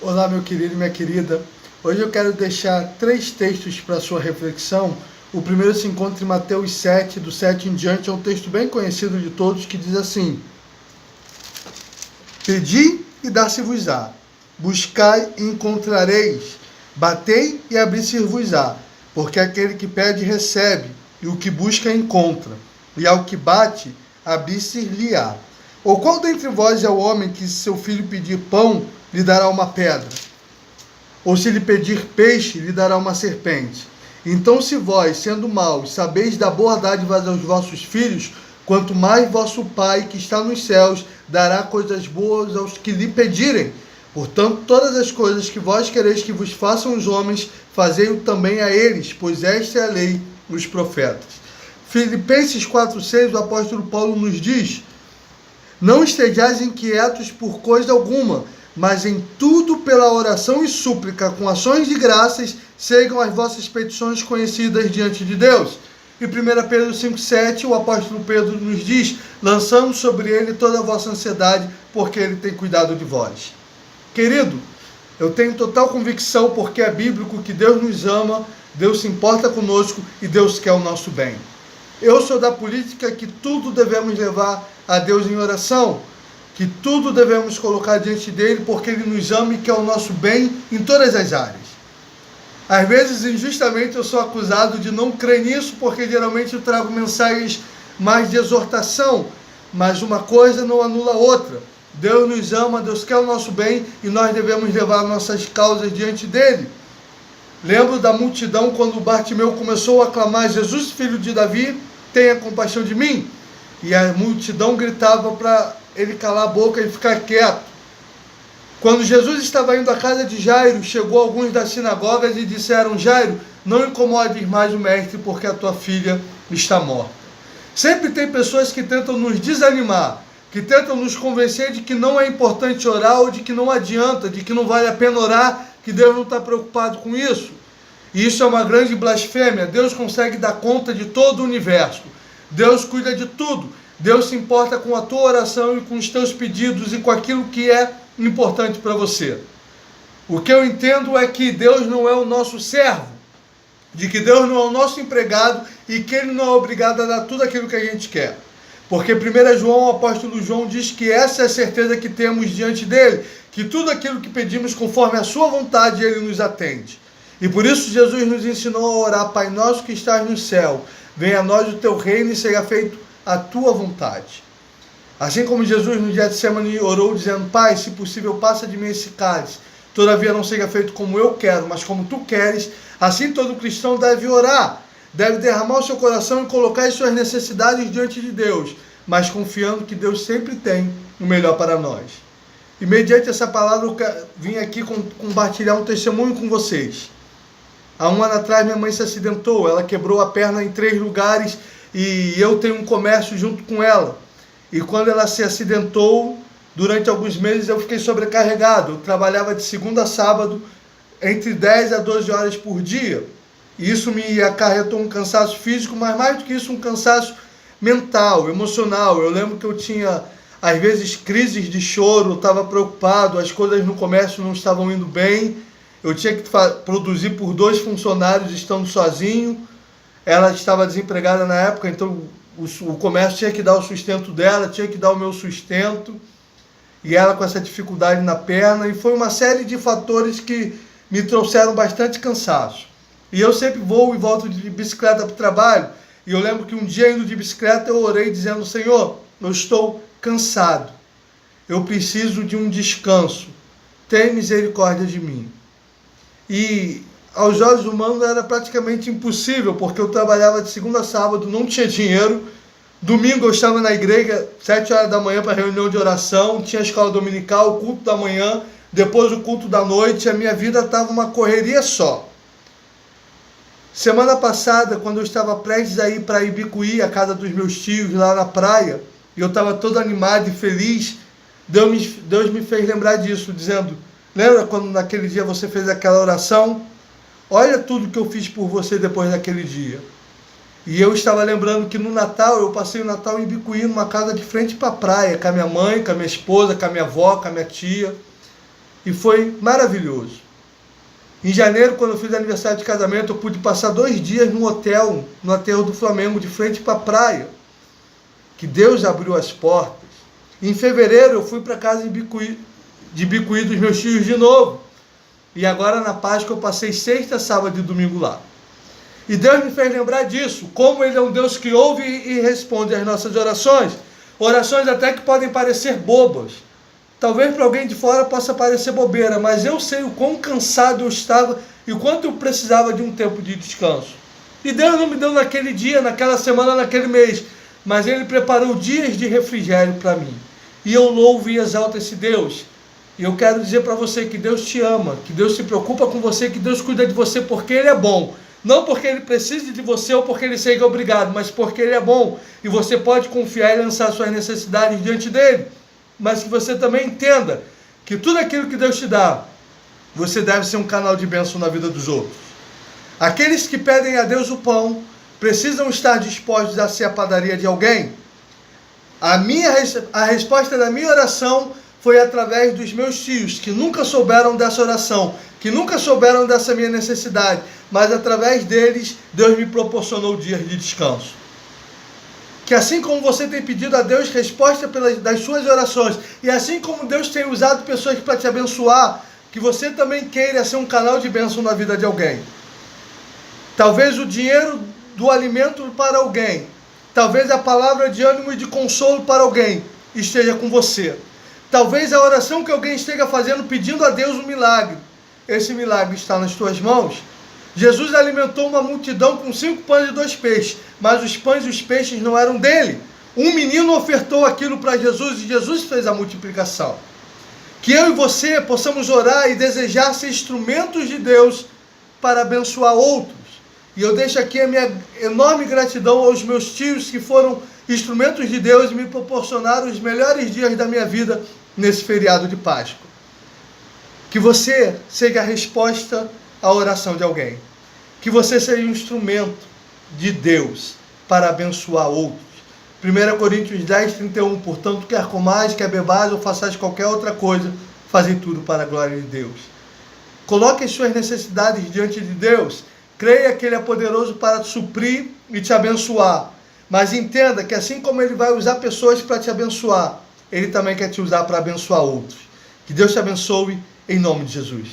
Olá, meu querido e minha querida. Hoje eu quero deixar 3 textos para sua reflexão. O primeiro se encontra em Mateus 7, do 7 em diante. É um texto bem conhecido de todos que diz assim: Pedi e dar-se-vos-á, buscai e encontrareis, batei e abrir-se-vos-á, porque aquele que pede recebe, e o que busca encontra, e ao que bate, abrir-se-lhe-á. Ou qual dentre vós é o homem que, se seu filho pedir pão, lhe dará uma pedra? Ou se lhe pedir peixe, lhe dará uma serpente? Então, se vós, sendo maus, sabeis dar boa dádiva aos vossos filhos, quanto mais vosso Pai, que está nos céus, dará coisas boas aos que lhe pedirem. Portanto, todas as coisas que vós quereis que vos façam os homens, fazei-o também a eles, pois esta é a lei e os profetas. Filipenses 4,6, o apóstolo Paulo nos diz: Não estejais inquietos por coisa alguma, mas em tudo pela oração e súplica, com ações de graças, sejam as vossas petições conhecidas diante de Deus. E 1 Pedro 5,7, o apóstolo Pedro nos diz: lançando sobre ele toda a vossa ansiedade, porque ele tem cuidado de vós. Querido, eu tenho total convicção, porque é bíblico, que Deus nos ama, Deus se importa conosco e Deus quer o nosso bem. Eu sou da política que tudo devemos levar a Deus em oração, que tudo devemos colocar diante dele, porque ele nos ama e quer o nosso bem em todas as áreas. Às vezes, injustamente, eu sou acusado de não crer nisso, porque geralmente eu trago mensagens mais de exortação, mas uma coisa não anula a outra. Deus nos ama, Deus quer o nosso bem e nós devemos levar nossas causas diante dele. Lembro da multidão quando Bartimeu começou a clamar: Jesus, filho de Davi, tenha compaixão de mim. E a multidão gritava para ele calar a boca e ficar quieto. Quando Jesus estava indo à casa de Jairo, chegou alguns das sinagogas e disseram: Jairo, não incomodes mais o mestre, porque a tua filha está morta. Sempre tem pessoas que tentam nos desanimar, que tentam nos convencer de que não é importante orar, ou de que não adianta, de que não vale a pena orar, que Deus não está preocupado com isso. E isso é uma grande blasfêmia. Deus consegue dar conta de todo o universo. Deus cuida de tudo. Deus se importa com a tua oração e com os teus pedidos e com aquilo que é importante para você. O que eu entendo é que Deus não é o nosso servo, de que Deus não é o nosso empregado e que Ele não é obrigado a dar tudo aquilo que a gente quer. Porque 1 João, o apóstolo João, diz que essa é a certeza que temos diante dele, que tudo aquilo que pedimos conforme a sua vontade, Ele nos atende. E por isso Jesus nos ensinou a orar: Pai nosso que estás no céu, venha a nós o teu reino e seja feito a tua vontade. Assim como Jesus no Getsemane orou dizendo: Pai, se possível, passa de mim esse cálice, todavia não seja feito como eu quero, mas como tu queres. Assim todo cristão deve orar, deve derramar o seu coração e colocar as suas necessidades diante de Deus, mas confiando que Deus sempre tem o melhor para nós. E mediante essa palavra eu vim aqui compartilhar um testemunho com vocês. Há um ano atrás minha mãe se acidentou, ela quebrou a perna em 3 lugares e eu tenho um comércio junto com ela. E quando ela se acidentou, durante alguns meses eu fiquei sobrecarregado. Eu trabalhava de segunda a sábado, entre 10 a 12 horas por dia. E isso me acarretou um cansaço físico, mas mais do que isso, um cansaço mental, emocional. Eu lembro que eu tinha, às vezes, crises de choro, estava preocupado, as coisas no comércio não estavam indo bem. Eu tinha que produzir por 2 funcionários estando sozinho. Ela estava desempregada na época, então o comércio tinha que dar o sustento dela, tinha que dar o meu sustento. E ela com essa dificuldade na perna. E foi uma série de fatores que me trouxeram bastante cansaço. E eu sempre vou e volto de bicicleta para o trabalho. E eu lembro que um dia indo de bicicleta eu orei dizendo: Senhor, eu estou cansado. Eu preciso de um descanso. Tem misericórdia de mim. E aos olhos humanos era praticamente impossível, porque eu trabalhava de segunda a sábado, não tinha dinheiro. Domingo eu estava na igreja, 7 horas da manhã para reunião de oração, tinha a escola dominical, o culto da manhã, depois o culto da noite, a minha vida estava uma correria só. Semana passada, quando eu estava prestes a ir para Ibicuí, a casa dos meus tios, lá na praia, e eu estava todo animado e feliz, Deus me fez lembrar disso, dizendo: lembra quando naquele dia você fez aquela oração? Olha tudo que eu fiz por você depois daquele dia. E eu estava lembrando que no Natal, eu passei o Natal em Ibicuí, numa casa de frente para a praia, com a minha mãe, com a minha esposa, com a minha avó, com a minha tia. e foi maravilhoso. Em janeiro, quando eu fiz aniversário de casamento, eu pude passar 2 dias no hotel, no aterro do Flamengo, de frente para a praia, que Deus abriu as portas. Em fevereiro, eu fui para casa de Bicuí dos meus tios de novo. E agora, na Páscoa, eu passei sexta, sábado e domingo lá. E Deus me fez lembrar disso, como Ele é um Deus que ouve e responde às nossas orações. Orações até que podem parecer bobas. Talvez para alguém de fora possa parecer bobeira, mas eu sei o quão cansado eu estava e o quanto eu precisava de um tempo de descanso. E Deus não me deu naquele dia, naquela semana, naquele mês, mas Ele preparou dias de refrigério para mim. E eu louvo e exalto esse Deus. E eu quero dizer para você que Deus te ama, que Deus se preocupa com você, que Deus cuida de você porque Ele é bom. Não porque Ele precise de você ou porque Ele seja obrigado, mas porque Ele é bom. E você pode confiar e lançar suas necessidades diante dEle. Mas que você também entenda que tudo aquilo que Deus te dá, você deve ser um canal de bênção na vida dos outros. Aqueles que pedem a Deus o pão, precisam estar dispostos a ser a padaria de alguém. A resposta da minha oração foi através dos meus tios, que nunca souberam dessa oração, que nunca souberam dessa minha necessidade, mas através deles, Deus me proporcionou dias de descanso. Que assim como você tem pedido a Deus resposta das suas orações, e assim como Deus tem usado pessoas para te abençoar, que você também queira ser um canal de bênção na vida de alguém. Talvez o dinheiro do alimento para alguém, talvez a palavra de ânimo e de consolo para alguém esteja com você. Talvez a oração que alguém esteja fazendo pedindo a Deus um milagre. Esse milagre está nas tuas mãos. Jesus alimentou uma multidão com 5 pães e 2 peixes, mas os pães e os peixes não eram dele. Um menino ofertou aquilo para Jesus e Jesus fez a multiplicação. Que eu e você possamos orar e desejar ser instrumentos de Deus para abençoar outros. E eu deixo aqui a minha enorme gratidão aos meus tios que foram instrumentos de Deus e me proporcionaram os melhores dias da minha vida nesse feriado de Páscoa. Que você seja a resposta à oração de alguém. Que você seja um instrumento de Deus para abençoar outros. 1 Coríntios 10, 31. Portanto, quer comais, quer bebais ou façais qualquer outra coisa, fazem tudo para a glória de Deus. Coloque as suas necessidades diante de Deus. Creia que Ele é poderoso para te suprir e te abençoar. Mas entenda que assim como Ele vai usar pessoas para te abençoar, Ele também quer te usar para abençoar outros. Que Deus te abençoe em nome de Jesus.